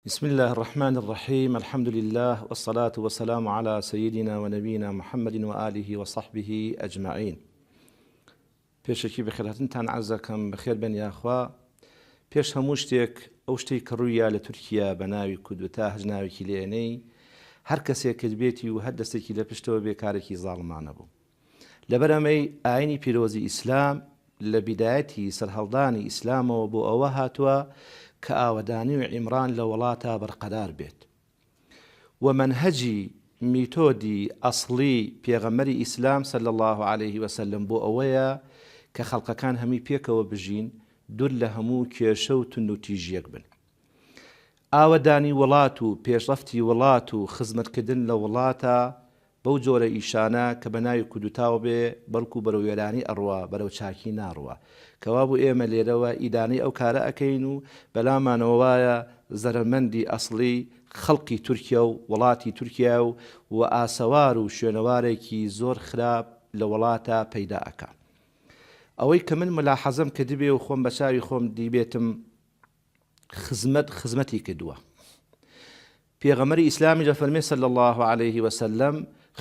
بسم الله الرحمن الرحيم. الحمد لله والصلاة والسلام على سيدنا ونبينا محمد وآله وصحبه أجمعين. پێشێکی بەخێرهاتنتان عەرزەکەم بەخێر بن یاخوا. پێش هەموو شتێک ئەو شتەی کە ڕوویە لە تورکیا بە ناوی کوردوتا هەژناوێکی لێنەی هەر کەسێک کە بێتی و هەر دەستێکی لە پشتەوە بێکارێکی زاڵمانە بوو. لەبەر ئەمەی ئاینی پیرۆزی ئیسلام لە بیدایەتی سەرهەڵدانی ئیسلامەوە بۆ ئەوە هاتووە کە ئاوەدانی و عیمران لە وڵاتە بەرقەرار بێت و منهەجی میتۆدی ئەسڵی پێغەمبەری ئیسلام صلی الله عليه وسلم بۆ ئەوەیە کە خەڵقەکان هەمی پێکەوە بژین دوور لە هەموو کێشە و تند و تیژیەک بن. ئاوەدانی وڵات و پێشڕەفتی وڵات و خزمەتکردن لە وڵاتە بەو جۆرە ئیشانە کە بە ناوی کوردوتاوە بێ بەڵکو بەرەو وێرانی ئەڕوا بەرەو چاکی ناڕوە کەوا بوو ئێمە لێرەوە ئیدانەی ئەو کارە ئەکەین و بەلامانەوە وایە زەرمەندی ئەسڵی خەڵقی تورکیا و وڵاتی تورکیا و ئاسەوار و شوێنەوارێکی زۆر خراپ لە وڵاتە پەیدا ئەکا. ئەوەی کە من ملاحەزەم کە دەبێ و خۆم بە چاوی خۆم دیبێتم خزمەتی کردووە. پێغەمبەری ئیسلامی دەفەرمێ صلی الله عليه وسلم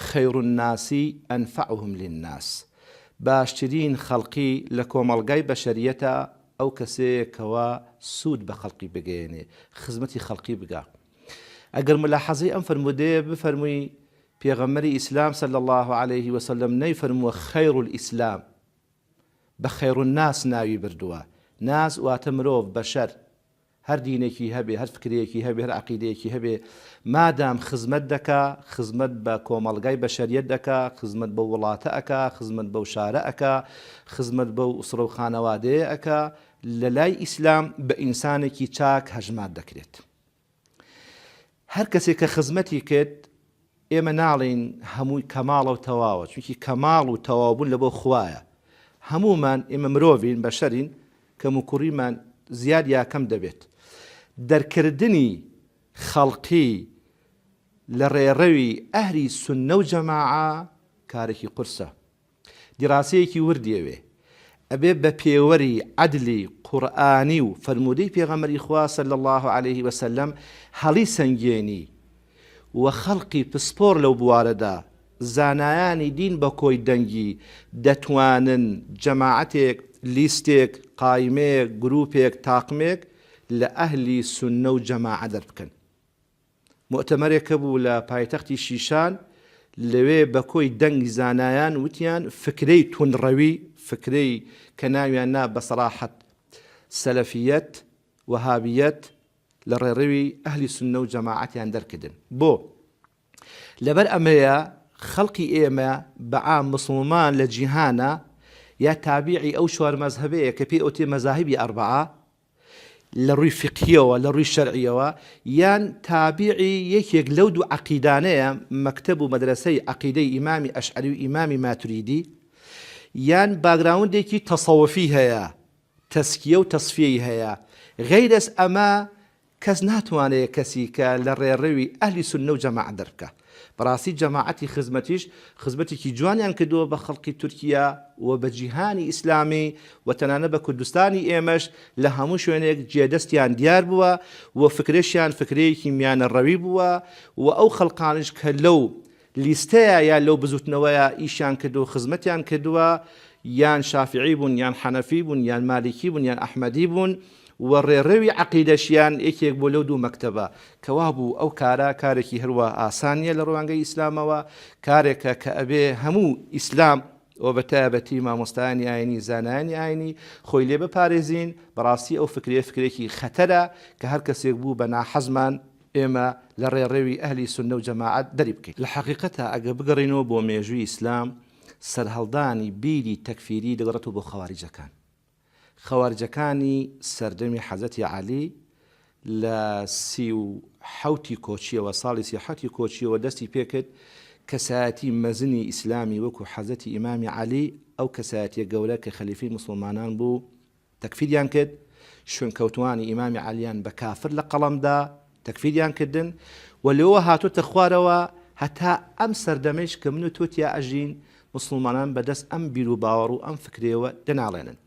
خەیر الناس ئەنفعهم للناس، باشترین خەڵقی لە کۆمەڵگای بەشەریەتە ئەو کەسەیەکەوە سوود بە خەڵقی بگەێنێ، خزمەتی خەڵقی بگا. ئەگەر ملاحەزەی ئەم فرمودەیە بفەرمووی پێغەمبەری ئیسلام صلی الله عليه وسلم نەیفەرمووە خەیر الئیسلام، بە خەیر الناس ناوی بردووە. ناس واتە مرۆڤ بەشەر، هەر دینێکی هەبێ، هەر فکرەیەکی هەبێ، هەر عەقیدەیەکی هەبێ، مادام خزمەت دەکا، خزمەت بە کۆمەڵگای بەشەریەت دەکا، خزمەت بە وڵاتە ئەکا، خزمەت بەو شارە ئەکا، خزمەت بەو ئوسرە و خانەوادەیە ئەکا، لە لای ئیسلام بە ئینسانێکی چاک هەژمات دەکرێت. هەر کەسێک کە خزمەتی کرد ئێمە ناڵین هەمووی کەماڵە و تەواوە، چونکی کەماڵ و تەواوبوون لە بۆ خوایە. هەمومان ئێمە مرۆڤین بەشەرین، کەم و کوڕیمان زیاد یا کەم دەبێت. دەرکردنی خەڵقی لە ڕێڕەوی ئەهلی سوننە و جەماعە کارێکی قورسە، دیراسەیەکی وردیەوێ، ئەبێ بە پێوەری عەدلی قورئانی و فەرموودەی پێغەمبەری خوا صلی الله عليه وسلم هەڵی سەنگێنی و خەڵقی پسپۆر لەو بوارەدا زانایانی دین بە کۆی دەنگی دەتوانن جەماعەتێک، لیستێک، قایمەیەک، گروپێک، تاقمێک لە ئەهلی سوننە و جەماعە دەربکەن. مؤتەمەرێکە بوو لە پایتەختی شیشان، لەوێ بە کۆی دەنگی زانایان وتیان فکرەی تونڕەوی، فکرەی کە ناویان نا بە سەراحەت سەلەفیەت وەهابیەت لە ڕێڕەوی ئەهلی سوننە و جەماعەتیان دەرکردن. بۆ لەبەر ئەمەیە خەڵقی ئێمە بەعام مسلمان لە جیهانە یا تابعی ئەو چوار مەزهەبەیە کە پێی ئەوتێ مەزاهیبی ئەربعە لە ڕووی فقهیەوە، لە ڕووی شەرعیەوە، یان تابعی یەکێک لەو دوو عەقیدانەیە، مەکتەب و مەدرسەی عەقیدەی ئیمامی ئەشعەری و ئیمامی ماتوریدی، یان باگراوندێکی تەسەووفی هەیە، تەسکیە و تەصفیەی هەیە. غەیرەس ئەمە کەس ناتوانێت کەسی کە لە ڕێڕەوی ئەهلی سوننە و جەماعە دەربکە. بەڕاستی جەماعەتی خزمەتیش خزمەتێکی جوانیان کردووە بە خەڵقی تورکیا و بە جیهانی ئیسلامی و تەنانەت بە کوردستانی ئێمەش لە هەموو شوێنێک جێدەستیان دیار بووە و فکرێکیان فکرەیەکی میانە ڕەوی بووە و ئەو خەڵقانش کە لەو لیستەیە یا لەو بزوتنەوەیە ئیشیان کردو و خزمەتیان کردووە، یان شافعی بوون، یان حەنەفی بوون، یان مالیکی بوون، یان ئەحمەدی بوون و ڕێڕەوی عەقیدەشیان یەکێک بۆ لەو دوو مەکتەبە. کەوا بوو ئەو کارە کارێکی هەروە ئاسانیە لە ڕوانگەی ئیسلامەوە، کارێکە کە ئەبێ هەموو ئیسلام و بە تایبەتی مامۆستایانی ئاینی، زانایانی ئاینی خۆی لێ بپارێزین. بەڕاستی ئەو فکرێکی خەتەرە کە هەر کەسێک بوو بە ناحەزمان ئێمە لە ڕێڕەوی ئەهلی سوننە و جەماعەت دەری بکەین. لە حەقیقەتە ئەگە بگەڕینەوە بۆ مێژووی ئیسلام، سەرهەڵدانی بیری تەکفیری دەگەڕێتەوە بۆ خەواریجەکان. خەواریجەکانی سەردەمی حەزەتی عەلی لە 37 کۆچیەوە، ساڵی 37 کۆچیەوە دەستی پێکرد کەسایەتی مەزنی ئیسلامی وەکو حەزەتی ئیمامی عەلی، ئەو کەسایەتیە گەورە کە خەلیفەی موسڵمانان بوو، تەکفیریان کرد. شوێنکەوتوانی ئیمامی عەلیان بە کافر لە قەڵەمدا تەکفیریان کردن و لەوە هاتوتە خوارەوە هەتا ئەم سەردەمەش کە من و تۆتیا ئەژین مسلمانان بەدەست ئەم بیر و باوەڕ و ئەم فکرەوە دەناڵێنن.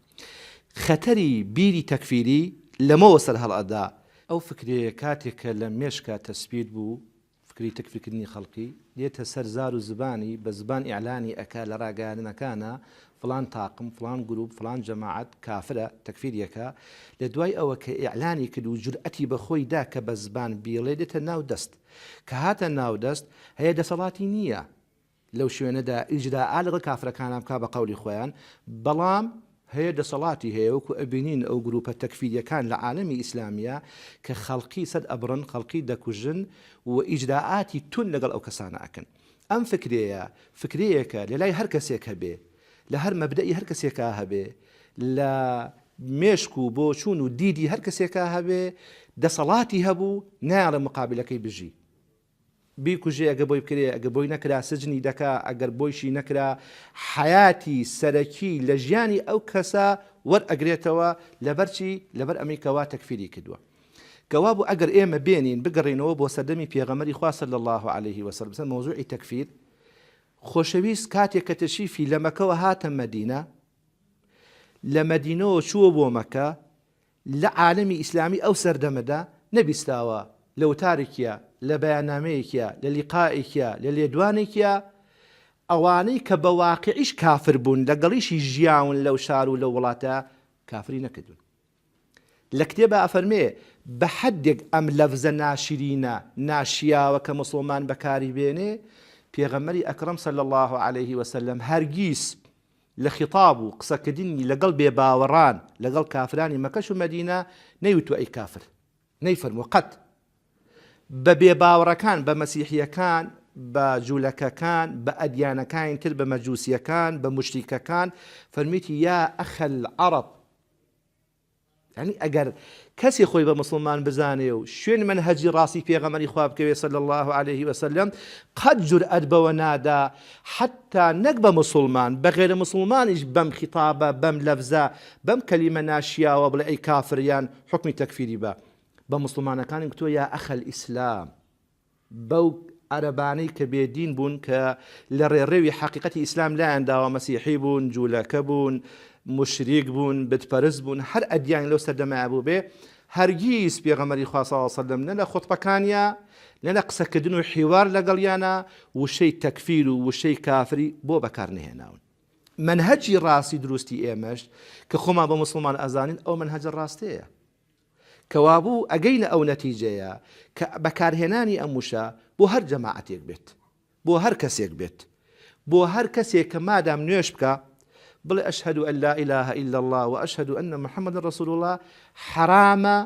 خەتەری بیری تەکفیری لەمەوە سەر هەڵئەدا ئەو فکرێ کاتێک کە لە مێشکە تەسبیت بوو فکری تەکفیرکردنی خەڵقی دێتە سەر زار و زبانی بە زبان ئیعلانی ئەکا لە ڕاگەیاندنەکانە فلان تاقم فلان گروپ فلان جەماعەت کافرە تەکفیریەکە لە دوای ئەوە کە ئیعلانی کرد و جورئەتی بە خۆی دا کە بە زبان بیڵێ دێتە ناو دەست کە هاتە ناو دەست هەیە دەسەڵاتی نییە لەو شوێنەدا ئیجراء لەگەڵ کافرەکانە بکا بە قەولی خۆیان بەڵام هەیە دەسەڵاتی هەیە وەکو ئەبینین ئەو گروپە تەکفیریەکان لە عالەمی ئیسلامیە کە خەڵقی سەد ئەبڕن خەڵقی دەکوژن و ئیجراءاتی تون لەگەڵ ئەو کەسانە ئەکەن ئەم فکرەیەکە لە لای هەر کەسێک هەبێ لە هەر مەبدەئی هەر کەسێکا هەبێ لە مێشک و بۆ چوون و دیدی هەر کەسێکا هەبێ دەسەڵاتی هەبوو نایڵێ مقابلەکەی بژی بیکوژێ ئەگە بۆی بکرێ ئەگە بۆی نەکرا سجنی دەکا ئەگەر بۆیشی نەکرا حیاتی سەرەکی لە ژیانی ئەو کەسە وەرئەگرێتەوە لەبەرچی لەبەر ئەمریکاوا تەکفیری کردووە کەوا بوو ئەگەر ئێمە بێنین بگەڕینەوە بۆ سەردەمی پێغەمبەری خوا صلی الله عليه وسلم بەسەر مەوزوعی تەکفیر خۆشەویست کاتێک کە تەشریفی لە مەکەوە هاتە مەدینە لە مەدینەوە چووە بۆ مەکە لە عالەمی ئیسلامی ئەو سەردەمەدا نەبیستاوە لە وتارێکیە لە بەیاننامەیەکیە لە لیقائێکیە لە لێدوانێکیە ئەوانەی کە بە واقعیش کافر بوون لەگەڵیشی ژیاون لەو شار و لە وڵاتە کافری نەکردون لە کتێبە ئەفەرمێ بە حەدێک ئەم لەفزە ناشرینە ناشیاوە کە موسڵمان بەکاری بێنێ پێغەمبەری ئەکرەم صلی الله عليه وسلم هەرگیز لە خیتاب و قسەکردنی لەگەڵ بێباوەڕان لەگەڵ کافرانی مەکەش و مەدینە نەیوتوە ئەی کافر نەیفەرمووە قەت بە بێباوەڕەکان بە مەسیحیەکان بە جوولەکەکان بە ئەدیانەکانی تر بە مەجووسیەکان بە موشریکەکان فەرمیتی یا ئەخەل عەرەب یعنی ئەگەر کەسی خۆی بە مسلمان بزانێ و شوێن منهەجی ڕاستی پێغەمبەری خوا بکەوێ صلی الله عليه وسلم قەت جورئەت بەوە نادا حتا نەک بە مسلمان بە غێرە مسلمانیش بەم خیتابە بەم لەفزە بەم کەلیمە ناشیاوە بڵێ ئەی کافریان حکمی تەکفیری بە بە مسلمانەکانی گوتووە یا ئەخەل ئیسلام بەو عەرەبانەی کە بێدین بوون کە لە ڕێڕێوی حەقیقەتی ئیسلام لایەنداوە مەسیحی بوون جوولەکە بوون مشریک بوون بتپەرست بوون هەر ئەدیان لەو سەردەمە بوو بێ هەرگیز پێغەمبەری خوا صلی الله علیه وسلم نە لە خوتبەکانیا نە لە قسەکردن و حیوار لەگەڵیانە وشەی تەکفیر و وشەی کافری بۆ بەکار نهێناون منهەجی ڕاستی دروستی ئێمەش کە خۆمان بە مسلمان ئەزانین ئەو منهەجە ڕاستەیە کەوابوو ئەگەینە ئەو نەتیجەیە کە بەکارهێنانی ئەم وشە بۆ هەر جەماعەتێک بێت بۆ هەر کەسێک بێت بۆ هەر کەسێک کە مادام نوێش بکە بڵێ ئەشهد ئەن لا إله إلا الله وأشهد أن محمد رسول الله حرامە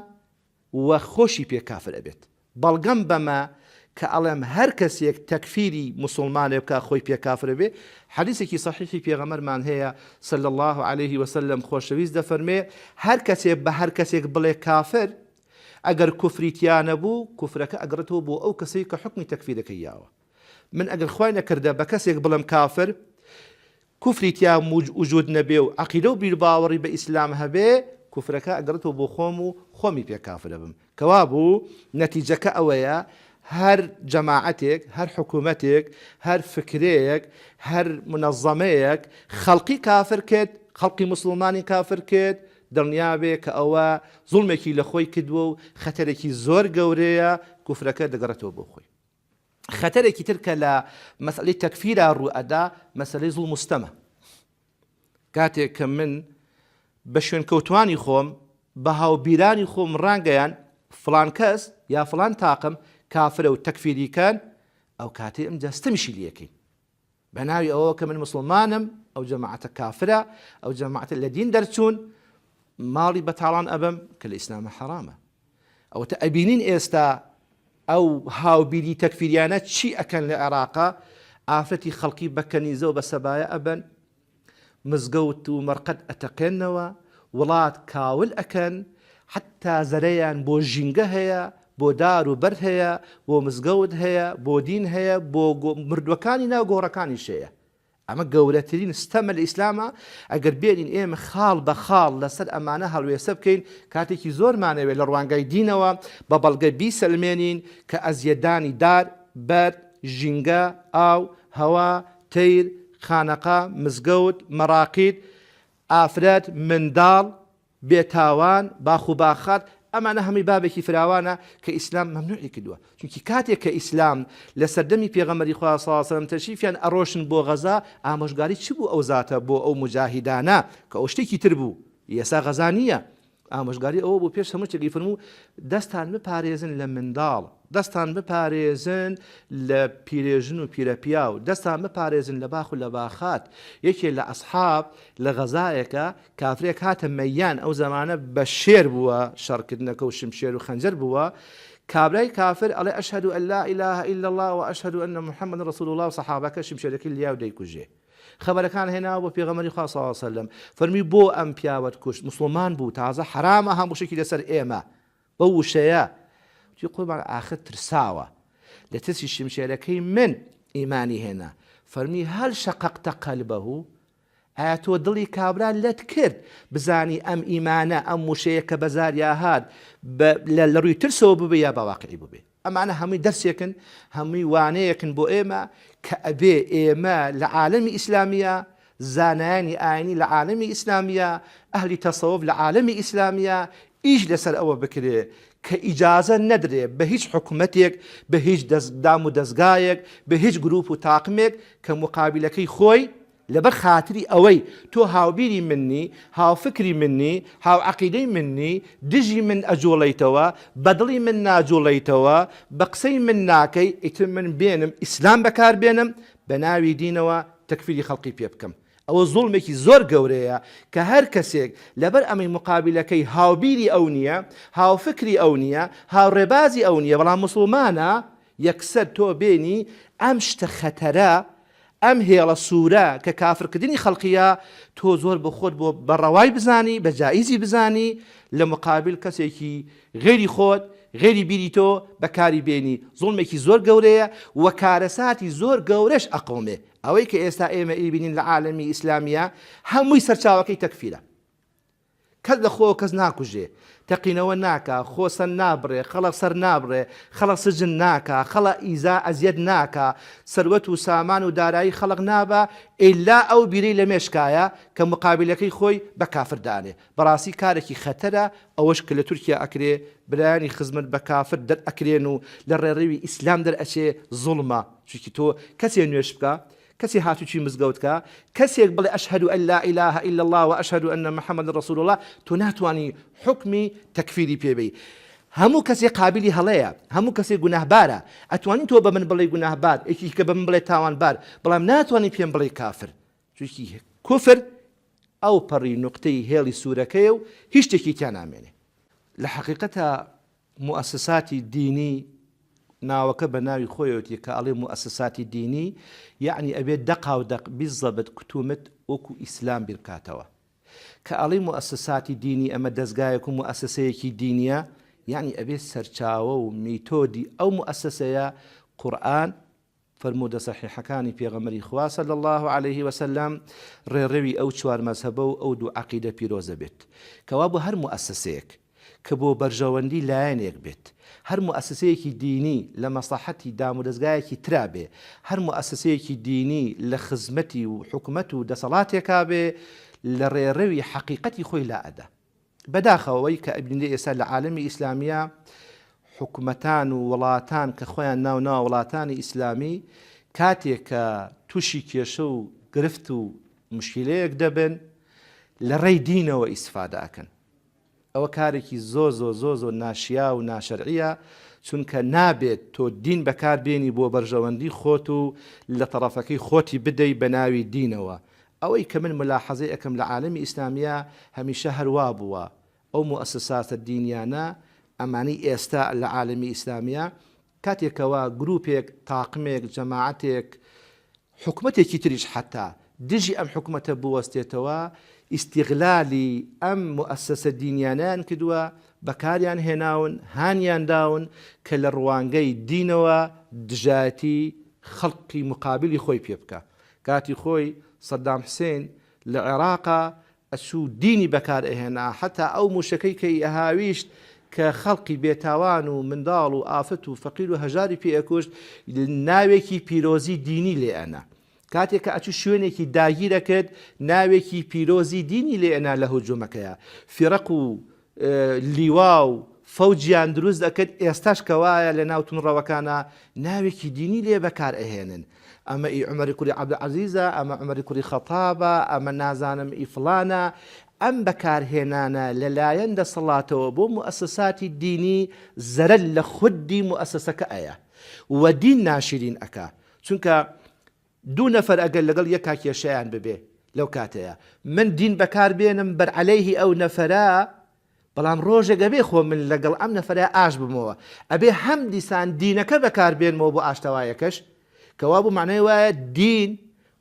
و خۆشی پێ کافر ئەبێت بەڵگەم بەمە کە ئەڵێم هەر کەسێک تەکفیری مسلمانێ بکە خۆی پێ کافر بێ حەدیثێکی صحیحی پێغەمبەرمان هەیە صلی الله عليه وسلم خۆشەویست دەفەرمێ هەر کەسێک بە هەر کەسێک بڵێ کافر ئەگەر کوفریتیانە بوو کوفرەکە ئەگرێتەوە بۆ ئەو کەسەی کە حکمی تەکفیرەکەی یاوە من ئەگەر خوای نەکردە بە کەسێک بڵم کافر کوفریتیا وجود نەبێ و عەقیدە و بیرباوەڕی بە ئیسلام هەبێ کوفرەکە ئەگرێتەوە بۆ خۆم و خۆمی پێ کافرە بم کەوا بوو نەتیجەکە ئەوەیە هەر جەماعەتێک هەر حکوومەتێک هەر فکرەیەک هەر منەظەمەیەک خەڵقی کافر کرد خەڵقی مسلمانی کافر کرد دڵنیابێ کە ئەوە زوڵمێکی لە خۆی کردووە و خەتەرێکی زۆر گەورەیە کوفرەکە دەگەڕێتەوە بۆ خۆی خەتەرێکی تر کە لە مەسئلەی تەکفیرا ڕوئەدا مەسئلەی زوڵم و ستەمە کاتێک کە من بە شوێنکەوتوانی خۆم بە هاوبیرانی خۆم ڕانگەیان فڵان کەس یا فڵان تاقم کافرە و تەکفیریکەن ئەو کاتێ ئەم جەستەمیشی لەکەین بە ناوی ئەوە کە من مسلمانم ئەو جەماعەتە کافرە ئەو جەماعەتە لە دین دەرچوون ماڵی بەتاڵان ئەبم کە لە ئیسلامە حەرامە ئەوەتە ئەبینین ئێستا ئەو هاوبیری تەکفیریانە چی ئەکەن لە عێراقا ئافرەتی خەڵکی بە کەنیزە و بە سەبایە ئەبن مزگەوت و مەرقەد ئەتەقێنەوە وڵات کاول ئەکەن حتا زەرەیان بۆ ژینگە هەیە بۆ دار و بەر هەیە بۆ مزگەوت هەیە بۆ دین هەیە بۆ مردوەکانی ناو گۆڕەکانیش هەیە ئەمە گەورەترین ستەمە لە ئیسلامە ئەگەر بێنین ئێمە خاڵ بە خاڵ لەسەر ئەمانە هەڵوێسە بکەین کاتێکی زۆرمانەوێت لە ڕوانگای دینەوە بە بەڵگە بیسەلمێنین کە ئەزیەدانی دار بەر ژینگە ئاو هەوا تەیر خانەقا مزگەوت مەراقید ئافرەت منداڵ بێتاوان باخ و باخات ئەمانە هەمووی بابێکی فراوانە کە ئیسلام مەمنوعی کردووە چونکی کاتێک کە ئیسلام لە سەردەمی پێغەمبەری خوا صلی الله علیه و سلم تەشریفیان ئەڕۆشن بۆ غەزا ئامۆژگاری چ بوو ئەو زاتە بۆ ئەو مجاهیدانە کە ئەو شتێکی تر بوو ئێستا غەزا نییە ئامۆژگاری ئەوە بۆ پێش هەموو شتێکی فەرموو دەستان بپارێزن لە منداڵ دەستان بپارێزن لە پیرێژن و پیرەپیا و دەستان بپارێزن لە باخ و لە باخات یەکێ لە ئەسحاب لە غەزایەکە کافرێک هاتە مەیان ئەو زمانە بە شێر بووە شەڕکردنەکە و شمشێر و خەنجەر بووە کابرای کافر ئەڵێ ئەشهەدو ئەن لا ئیلاهە ئیلا الله و ئەشهەدو ئەنە محەممەد ڕەسوول الله و سەحابەکە شمشێرەکەی لیاو دەیکوژێ خبرەکان هێناوە بۆ پێغەمبەری خوا صلی الله علیه و سلم فەرمی بۆ ئەم پیاوەت کوشت مسلمان بوو تازە حرامە هەموو شتێکی لەسەر ئێمە بە وشەیە تی قوربان ئاخر ترساوە لە ترسی شمشێرەکەی من ئیمانی هێنا فەرمی هەل شەقەقتە قەلبەهو ئایا تۆ دڵی کابرا لەت کرد بزانی ئەم ئیمانە ئەم وشەیە کە بەزاریا هات لە ڕووی ترسەوە ببێ یا باواقعی ببێ ئەمانە هەمووی دەرسێکن هەمووی وانەیەکن بۆ ئێمە کە ئەبێ ئێمە لە عالەمی ئیسلامیە زانایانی ئاینی لە عالەمی ئیسلامیە ئەهلی تەسەوف لە عالەمی ئیسلامیە ئیش لەسەر ئەوە بکرێ کە ئیجازە نەدرێ بە هیچ حکوومەتێک بە هیچ دام و دەستگایەک بە هیچ گروپ و تاقمێک کە مقابلەکەی خۆی لەبەر خاتری ئەوەی تۆ هاوبیری منی هاوفکری منی هاو عەقیدەی منی دژی من ئەجۆڵەیتەوە بەدڵی من ناجۆڵەیتەوە بە قسەی من ناکەی ئیتر من بێنم ئیسلام بەکار بێنم بە ناوی دینەوە تەکفیری خەڵقی پێ بکەم ئەوە زوڵمێکی زۆر گەورەیە کە هەر کەسێک لەبەر ئەمەی مقابلەکەی هاوبیری ئەو نییە هاوفکری ئەو نییە هاوڕێبازی ئەو نییە بەڵام مسلمانە یەکسەر تۆ بێنی ئەم شتە خەتەرە ئەم هێڵە سوورە کە کافرکردنی خەڵقیە تۆ زۆر بە خۆت بۆ بەڕەوای بزانی بە جائیزی بزانی لە مقابل کەسێکی غێری خۆت غێری بیری تۆ بەکاری بێنی زوڵمێکی زۆر گەورەیە و کارەساتی زۆر گەورەش ئەقەومێ ئەوەی کە ئێستا ئێمە ئیبینین لە عالەمی ئیسلامیە هەمووی سەرچاوەکەی تەکفیرە کەس لە خۆ کەس ناکوژێ تەقینەوە ناکە خۆسەر نابڕێ خەڵق سەر نابڕێ خەڵق سجن ناکە خەڵق ئیزا ئەزیەت ناکە سەروەت و سامان و دارایی خەڵق نابە ئیلا ئەو بیرەی لە مێشکایە کە مقابلەکەی خۆی بە کافردانێ بەڕاستی کارێکی خەتەرە ئەوەش کە لە تورکیا ئەکرێ برایانی خزمەت بە کافر دەرئەکرێن و لە ڕێڕەوی ئیسلام دەرئەچێ زوڵمە چونکی تۆ کەسێ نوێش بکە کەسی هاتوچی مزگەوتکە کەسێک بڵێ ئەشهەدو ئەن لا ئیلاهە ئیلا الله و ئەشهەدو ئەنە محەممەد ڕەسوول الله تۆ ناتوانی حکمی تەکفیری پێبەی هەموو کەسێک قابلی هەڵەیە هەموو کەسێک گوناهبارە ئەتوانی تۆ بە من بڵێ گوناهبار یەکی کە بە من بڵێ تاوانبار بەڵام ناتوانی پێم بڵێ کافر چونکی کوفر ئەو پەڕی نوقتەی هێڵی سوورەکەیە و هیچ شتێکی تیان نامێنێ لە حەقیقەتە موسساتی دینی ناوەکە بە ناوی خۆیەوەتی کە ئەڵێ موسساتی دینی یعنی ئەبێت دەقا و دەق بیزەبت کتومت وەکو ئیسلام بیرکاتەوە کە ئەڵێ موسساتی دینی ئەمە دەستگایەک و موسسەیەکی دینیە یعنی ئەبێت سەرچاوە و میتۆدی ئەو موسسەیە قورئان فەرموودە سەحیحەکانی پێغەمبەری خوا صلی الله عليه وسلم ڕێڕەوی ئەو چوار مەذهبە و ئەو دوو عەقیدە پیرۆزە بێت کەوا بۆ هەر موسسەیەک کە بۆ بەرژەوەندی لایەنێک بێت هەر موسسەیەکی دینی لە مەسلحەتی دام و دەستگایەکی ترا بێ هەر موسسەیەکی دینی لە خزمەتی و حکومەت و دەسەڵاتێکا بێ لە ڕێڕەوی حەقیقەتی خۆی لا ئەدا بەداخەوەی کە ئەبینێ ئێستا لە عالەمی ئیسلامیە حکومەتان و وڵاتان کە خۆیان ناو وڵاتانی ئیسلامی کاتێک کە تووشی کێشە و گرفت و مشکلەیەک دەبن لە ڕێی دینەوە ئیسفادە ئەکەن ئەوە کارێکی زۆ ناشیا و ناشەرعیە چونکە نابێت تۆ دین بەکاربێنی بۆ بەرژەوەندی خۆت و لە تەڕەفەکەی خۆتی بدەی بە ناوی دینەوە ئەوەی کە من ملاحەزەی ئەەکەم لە عالەمی ئیسلامیە هەمیشە هەروە بووە ئەو موسساتە دینیانە ئەمانەی ئێستا لە عالەمی ئیسلامیە کاتێکەوە گروپێک تاقمێک جەماعەتێک حکومەتێکی تریش حتا دژی ئەم حکومەتە بوەستێتەوە ئیستیغلالی ئەم موسسە دینیانیان کردووە بەکاریان هێناون هانیان داون کە لە ڕوانگەی دینەوە دژایەتی خەڵقی مقابلی خۆی پێ بکە کاتی خۆی سەدام حوسێن لە عێراقا ئەچوو دینی بەکار ئەهێنا حتا ئەو موشەکەی کە ئەهاویشت کە خەڵقی بێتاوان و منداڵ و ئافت و فەقیر و هەژاری پێ ئەکوشت ناوێکی پیرۆزی دینی لێ ئەنا کاتێک کە ئەچوو شوێنێکی داگیرەکرد ناوێکی پیرۆزی دینی لێ ئەنا لە هجوومەکەیە فیرەق و لیوا و فەوجیان دروست دەکەن ئێستاش کەوایە لە ناو تونڕەوەکانە ناوێکی دینی لێ بەکار ئەهێنن ئەمە ئی عومەری کوڕی عەبدولعەزیزە ئەمە عومەری کوڕی خەتابە ئەمە نازانم ئی فڵانە ئەم بەکارهێنانە لەلایەن دەسەڵاتەوە بۆ موسساتی دینی زەرەر لە خودی موسسەکە ئەیە و دین ناشرین ئەکا چونکە دوو نەفەر ئەگەر لەگەڵ یەکا کێشەیان ببێ لەو کاتەیە من دین بەکاربێنم بەر عەلەیهی ئەو نەفەرە بەڵام ڕۆژێک ئەبێ خۆ من لەگەڵ ئەم نەفەرە ئاش بمەوە ئەبێ هەم دیسان دینەکە بەکاربێنمەوە بۆ ئاشتەوایەکەش کەوا بوو معنای وایە دین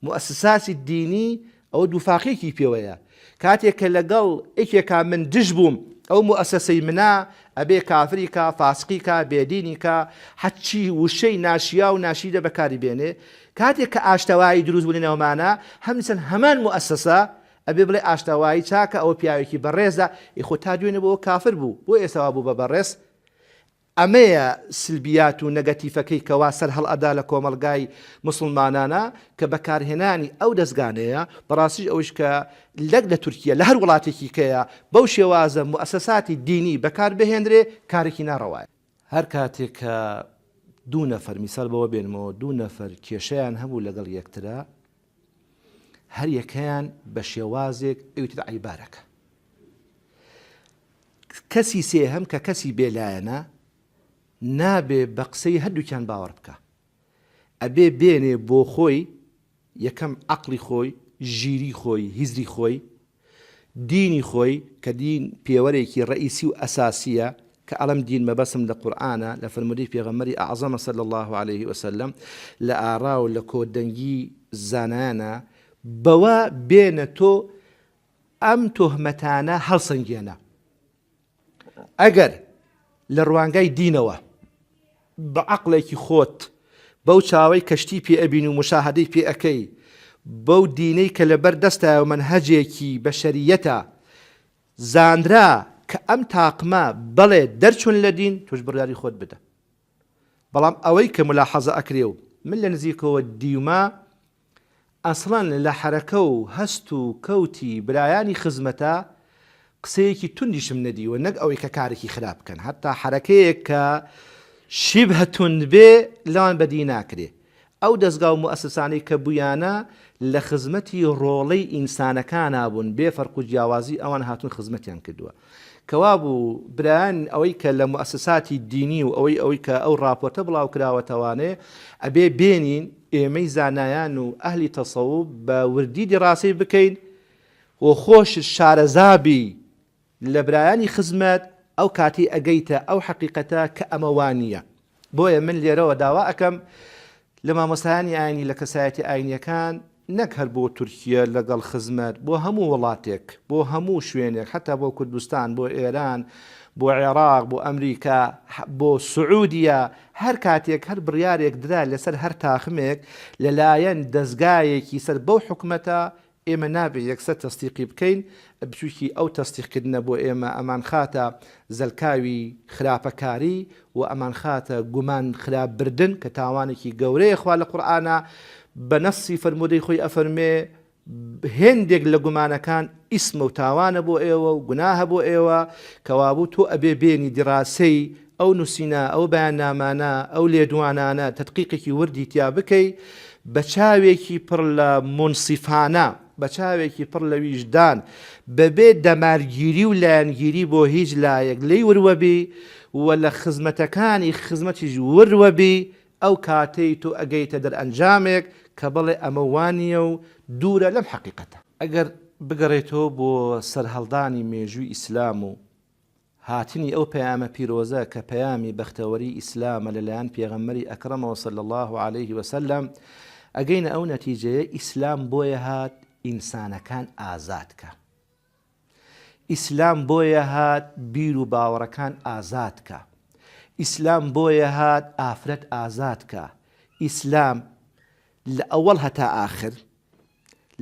موسساتی دینی ئەوە دووفاقێکی پێوەیە کاتێک کە لەگەڵ ئێکێکا من دژ بووم ئەو موسسەی منە ئەبێ کافری کە فاسقی کە بێدینی کە حەچی وشەی ناشیا و ناشیدە بەکاری بێنێ کاتێک کە ئاشتەوایی دروست بوونی نێومانە هەمسن هەمان موسسە ئەبێ بڵێ ئاشتەوایی چاکە ئەوە پیاوێکی بەڕێزە ئیخۆ تا دوێنێ بۆ کافر بوو بۆ ئێساوا بوو بە بەڕێز ئەمەیە سلبیات و نەگەتیفەکەی کەوا سەر هەڵئەدا لە کۆمەلگای مسلمانانە کە بەکارهێنانی ئەو دەستگانەیە بەڕاستی ئەوش کە لەک لە تورکیا لە هەر وڵاتێکی کەیە بەو شێوازە موسساتی دینی بەکار بهێنرێ کارێکی ناڕەوایە هەر کاتێک کە دوو نەفەر میسال بەوە بێنمەوە دوو نەفەر کێشەیان هەبوو لەگەڵ یەکترا هەر یەکەیان بە شێوازێک ئەوتر عیبارەکە کەسی سێهەم کە کەسی بێلایەنە نابێ بە قسەی هەردووکیان باوەڕ بکە ئەبێ بێنێ بۆ خۆی یەکەم عەقڵی خۆی ژیری خۆی هیزری خۆی دینی خۆی کە دین پێوەرێکی ڕئیسی و ئەساسیە کە ئەڵەم دین مەبەسم لە قورئانە لە فەرموودەی پێغەمبەری ئەعزەمە صلی الله عليه وسلم لە ئارا و لە کۆدەنگی زانایانە بەوە بێنە تۆ ئەم تۆهمەتانە هەڵسەنگێنە ئەگەر لە ڕوانگای دینەوە بە عەقڵێکی خۆت بەو چاوەی کەشتی پێ ئەبین و مشاهدەی پێ ئەەکەی بەو دینەی کە لەبەر دەستایە و مەنهەجێکی بەشەریەتە زانرا کە ئەم تاقمە بەڵێ دەرچوون لە دین تۆش بڕیاری خۆت بدە بەڵام ئەوەی کە ملاحەزە ئەکرێ و من لە نزیکەوە دیوما ئەسڵەن لە حەرەکە و هەست و کەوتی برایانی خزمەتە قسەیەکی توندیشم نەدیوە نەک ئەوەی کە کارێکی خراپ بکەن هەتا حەرەکەیەک کە شیبهە توند بێ لەوان بەدی ناکرێ ئەو دەستگا و موسسانەی کە بوویانە لە خزمەتی ڕۆڵەی ئینسانەکان بوون بێ فەرق و جیاوازی ئەوان هاتون خزمەتیان کردووە کەوا بوو برایان ئەوەی کە لە موسساتی دینی و ئەوەی کە ئەو راپۆرتە بڵاو کراوەتەوانێ ئەبێ بێنین ئێمەی زانایان و ئەهلی تەسەووف بە وردی دیڕاسی بکەین و خۆش شارەزابی لە برایانی خزمەت ئەو کاتی ئەگەیتە ئەو حەقیقەتە کە ئەمە وانییە بۆیە من لێرەوە داوا ئەەکەم لە مامۆستایانی ئاینی لە کەسایەتی ئاینیەکان نەک هەر بۆ تورکیە لەگەڵ خزمەت بۆ هەموو وڵاتێک بۆ هەموو شوێنێک حتا بۆ کوردستان بۆ ئێران بۆ عێراق بۆ ئەمریکا بۆ سعودیە هەر کاتێک هەر بڕیارێک درا لەسەر هەر تاخمێک لەلایەن دەستگایەکی سەر بەو حکومەتە ئێمە نابێ یەکسەر تەستیقی بکەین بچووکی ئەو تەستیقکردنە بۆ ئێمە ئەمان خاتە زەلکاوی خراپەکاری و ئەمان خاتە گومان خراپبردن کە تاوانێکی گەورەیە خوا لە قورئانە بە نەسی فەرموودەی خۆی ئەفەرمێ هێندێک لە گومانەکان ئیسمە و تاوانە بۆ ئێوە و گوناهە بۆ ئێوە کەوابوو تۆ ئەبێ بێنی دیڕاسەی ئەو نووسینە ئەو بەیاننامانە ئەو لێدوانانە تەدقیقێکی وردی تیا بکەی بە چاوێکی پڕ لە مونسیفانە بە چاوێکی پڕ لە ویژدان بەبێ دەمارگیری و لایەنگیری بۆ هیچ لایەک لی وروەبی و لە خزمەتەکانی خزمەتیش وروەبی ئەو کاتەی تۆ ئەگەیتە دەرئەنجامێک کە بڵێ ئەمە وانییە و دوورە لەم حەقیقەتە ئەگەر بگەڕێتەوە بۆ سەرهەڵدانی مێژووی ئیسلام و هاتنی ئەو پەیامە پیرۆزە کە پەیامی بەختەوەری ئیسلامە لەلایەن پێغەمبەری ئەکرەمەوە صلی الله عليه وسلم ئەگەینە ئەو نەتیجەیە ئیسلام بۆیە هات ئینسانەکان ئازادکە ئیسلام بۆیە هات بیر و باوەڕەکان ئازادکە ئیسلام بۆیە هات ئافرەت ئازادکە ئیسلام لە ئەوەڵ هەتا ئاخر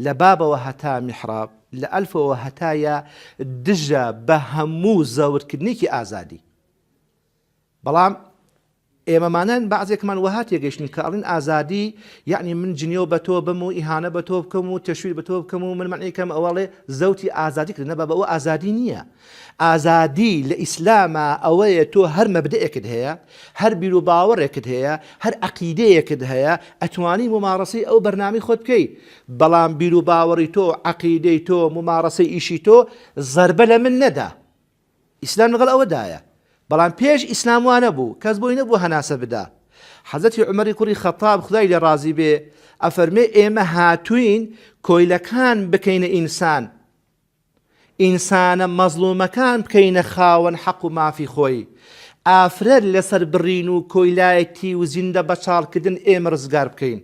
لە بابەوە هەتا میحراب لە ئەلفەوە هەتایە دژە بە هەموو زەورکردنێکی ئازادی بەڵام ئێمەمانان بەعزێکمان وەها تێگەیشتین کە ئەڵێن ئازادی یعنی من جنێو بە تۆ بم و ئیهانە بە تۆ بکەم و تەشویر بە تۆ بکەم و من معنیکەم ئەوەڵێ زەوتی ئازادی کرد نەبە ئەوە ئازادی نییە. ئازادی لە ئیسلامە ئەوەیە تۆ هەر مەبدەیەکت هەیە، هەر بیر و باوەڕێکت هەیە، هەر عەقیدەیەکت هەیە، ئەتوانی ممارەسەی ئەو بەرنامەی خۆت بکەی. بەڵام بیر و باوەڕی تۆ، عەقیدەی تۆ، ممارەسەی ئیشی تۆ زەربە لە من نەدا. ئیسلام لەگەڵ ئەوەدایە. بەڵام پێش ئیسلام وانە بوو کەس بۆی نەبوو هەناسە بدا. حەزەتی عومەری کوڕی خەتاب خودای لێ ڕازی بێ ئەفەرمێ ئێمە هاتوین کۆیلەکان بکەینە ئینسان، ئینسانە مەزلومەکان بکەینە خاوەن حەق و مافی خۆی. ئافرەت لەسەر بڕین و کۆیلایەتی و زیندە بەچاڵکردن ئێمە ڕزگار بکەین.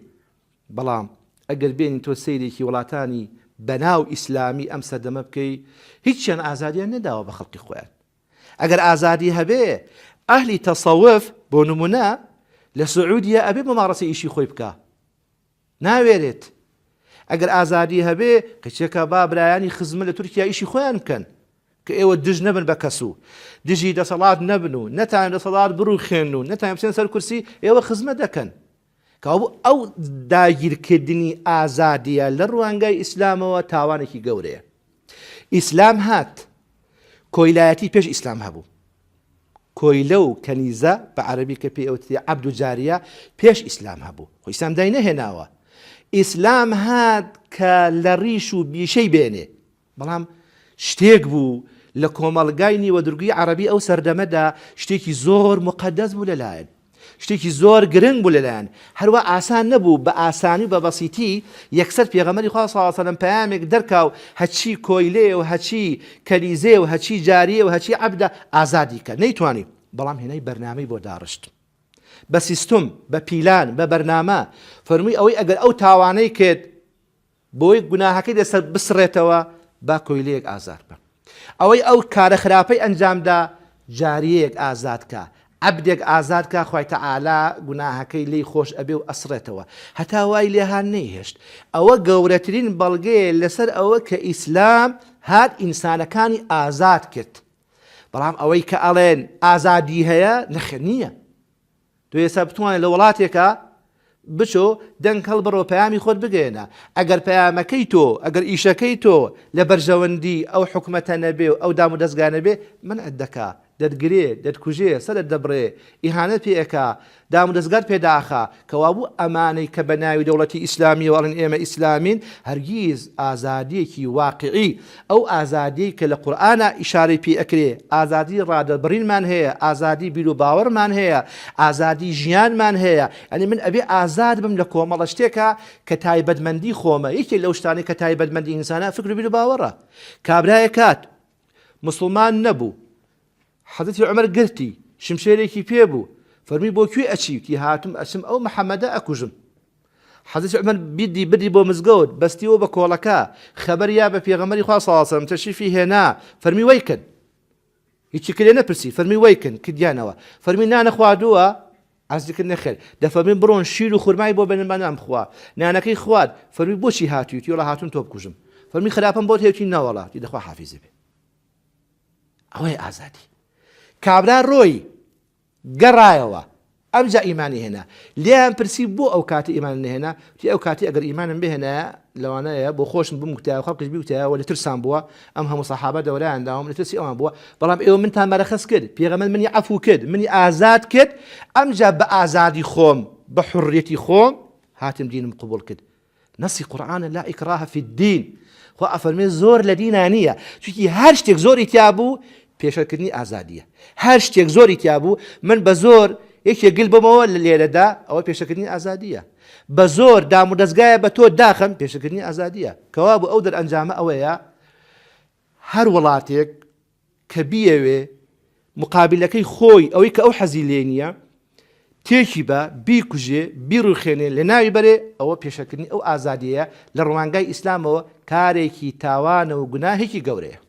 بەڵام ئەگەر بێنین تۆ سەیرێکی وڵاتانی بەناو ئیسلامی ئەم سەردەمە بکەی هیچیان ئازادیان نەداوە بە خەڵکی خۆیان. ئەگەر ئازادی هەبێ ئەهلی تەسەوف بۆ نمونە لە سعودیە ئەبێ ممارەسە ئیشی خۆی بکە ناوێرێت. ئەگەر ئازادی هەبێ کەچێکە با برایانی خزمە لە تورکیا ئیشی خۆیان بکەن کە ئێوە دژ نەبن بە کەس و دژی دەسەڵات نەبن و نەتان دەسەڵات بڕوخێن و نەتان بچێن سەر کورسی ئێوە خزمە دەکەن. کەوابوو ئەو داگیرکردنی ئازادیە لە ڕوانگای ئیسلامەوە تاوانێکی گەورەیە. ئیسلام هات، کۆیلایەتی پێش ئیسلام هەبوو. کۆیلە و کەنیزە بە عەرەبی کە پێی ئەوتێ عەبد و جاریە پێش ئیسلام هەبوو. خۆ ئیسلام دای نەهێناوە. ئیسلام هات کە لە ڕیش و بیشەی بێنێ. بەڵام شتێک بوو لە کۆمەڵگای نیوەدرگوی عەرەبی ئەو سەردەمەدا شتێکی زۆر مقەدەس بوو لەلایەن، شتێکی زۆر گرنگ بوو لەلایەن. هەروە ئاسان نەبوو بە ئاسانی و بە بەسیتی یەکسەر پێغەمبەری خوا صلی الله علیه و سلم پەیامێک دەرکاو هەچی کۆیلێ و هەچی کەلیزێ و هەچی جاریە و هەچی عەبدە ئازادی کە نەیتوانی. بەڵام هێنای بەرنامەی بۆ داڕشت بە سیستم، بە پیلان، بە بەرنامە. فەرمووی ئەوەی ئەگەر ئەو تاوانەی کرد بۆی گوناهەکەی لەسەر بسڕێتەوە با کۆیلەیەک ئازاد بە. ئەوەی ئەو کارە خراپەی ئەنجامدا جاریەیەک ئازاد کە، عەبدێک ئازاد کە، خوای تەعالا گوناهەکەی لێی خۆش ئەبێ و ئەسڕێتەوە. هەتا وای لێهان نەیهێشت. ئەوە گەورەترین بەڵگەیە لەسەر ئەوە کە ئیسلام هات ئینسانەکانی ئازاد کرد. بەڵام ئەوەی کە ئەڵێن ئازادی هەیە نەخێر نییە. تۆ ئێستا بتوانێت لە وڵاتێکە بچۆ دەنگ هەڵبڕۆ پەیامی خۆت بگەێنە. ئەگەر پەیامەکەی تۆ، ئەگەر ئیشەکەی تۆ لە بەرژەوەندی ئەو حکومەتە نەبێ و ئەو دام و دەستگا نەبێ منعت دەکا، دەتگرێ، دەتکوژێ، سەرت دەبڕێ، ئیهانەت پێ ئەکا، دام و دەستگات پێداخا. کەوابوو ئەمانەی کە بە ناوی دەوڵەتی ئیسلامی وەڵێن ئێمە ئیسلامین هەرگیز ئازادیەکی واقعی، ئەو ئازادی کە لە قورئانە ئیشارەی پێ ئەکرێ، ئازادی ڕادەبڕینمان هەیە، ئازادی بیر و باوەڕمان هەیە، ئازادی ژیانمان هەیە. ئەنی من ئەبێ ئازاد بم لە کۆمەڵە شتێکە کە تایبەتمەندی خۆمە. یەکێک لەو شتانەی کە تایبەتمەندی ئینسانە فکر و بیر و باوەڕە. کابرایە کات موسڵمان نەبوو، حەزەتی عومەر گرتی شمشێرێکی پێبوو، فەرمی بۆ کوێ ئەچیوتی؟ هاتم ئەچم ئەو محەممەدە ئەکوژم. حەزەتی عومەر بیدی بردی بۆ مزگەوت، بەستیەوە بە کۆڵەکە، خەبەریا بە پێغەمبەری خوا صلی الله علیه و سلم تەشریفی هێنا، فەرمی وەیکن. هیچی کرێ نەپرسی، فەرمی وەیکن، کردیانەوە. فەرمی نانە خواردووە؟ عەزیکرد نەخێر. دەفەرمین بڕۆن شیر و خورمای بۆ بێنن بە نام بخوا. نانەکەی خوارد، فەرمی بۆچی هاتوویتی؟ وەڵا هاتوون تۆ بکوژم. فەرمی خراپەم بۆت هێوتی نەوەڵا، دەخوا حافیزی بێ. ئەوەی ئازادی. کابرا ڕۆی گەڕایەوە، ئەمجا ئیمانی هێنا. لێیان پرسی بۆ ئەو کاتی ئیمان نهێنا؟ تی ئەو کاتی ئەگەر ئیمانم بهێنایە لەوانەیە بۆ خۆشم بمکتایە خەڵکیش بیوتایەوە لە ترسان بووە، ئەم هەموو سەحابە دەورایان داوام لە ترسی ئەوان بووە. بەڵام ئێوە منتان مەرەخەس کرد، پێغەمبەر منی عەفو کرد، منی ئازاد کرد، ئەمجا بە ئازادی خۆم، بە حوڕیەتی خۆم هاتم دینم قبوڵ کرد. نەسی قورئانە لا ئیکراهە فی الدین. خۆ ئەفەرمێ زۆر لە دینە نییە، چونکی هەر شتێک زۆری تیا بوو پێشەکردنی ئازادیە. هەر شتێک زۆری تیا بوو من بە زۆر یەکێک گل بمەوە لە لێرەدا ئەوە پێشەکردنی ئازادیە. بە زۆر دام و دەستگایە بە تۆ داخم پێشەکردنی ئازادیە. کەوا بوو ئەو دەرئەنجامە ئەوەیە هەر وڵاتێک کە بیەوێ مقابلەکەی خۆی ئەوەی کە ئەو حەزی لێ نییە تێکی بە بیکوژێ بیڕوخێنێ لە ناوی بەرێ، ئەوە پێشەکردنی ئەو ئازادیەیە لە ڕوانگای ئیسلامەوە کارێکی تاوانە و گوناهێکی گەورەیە.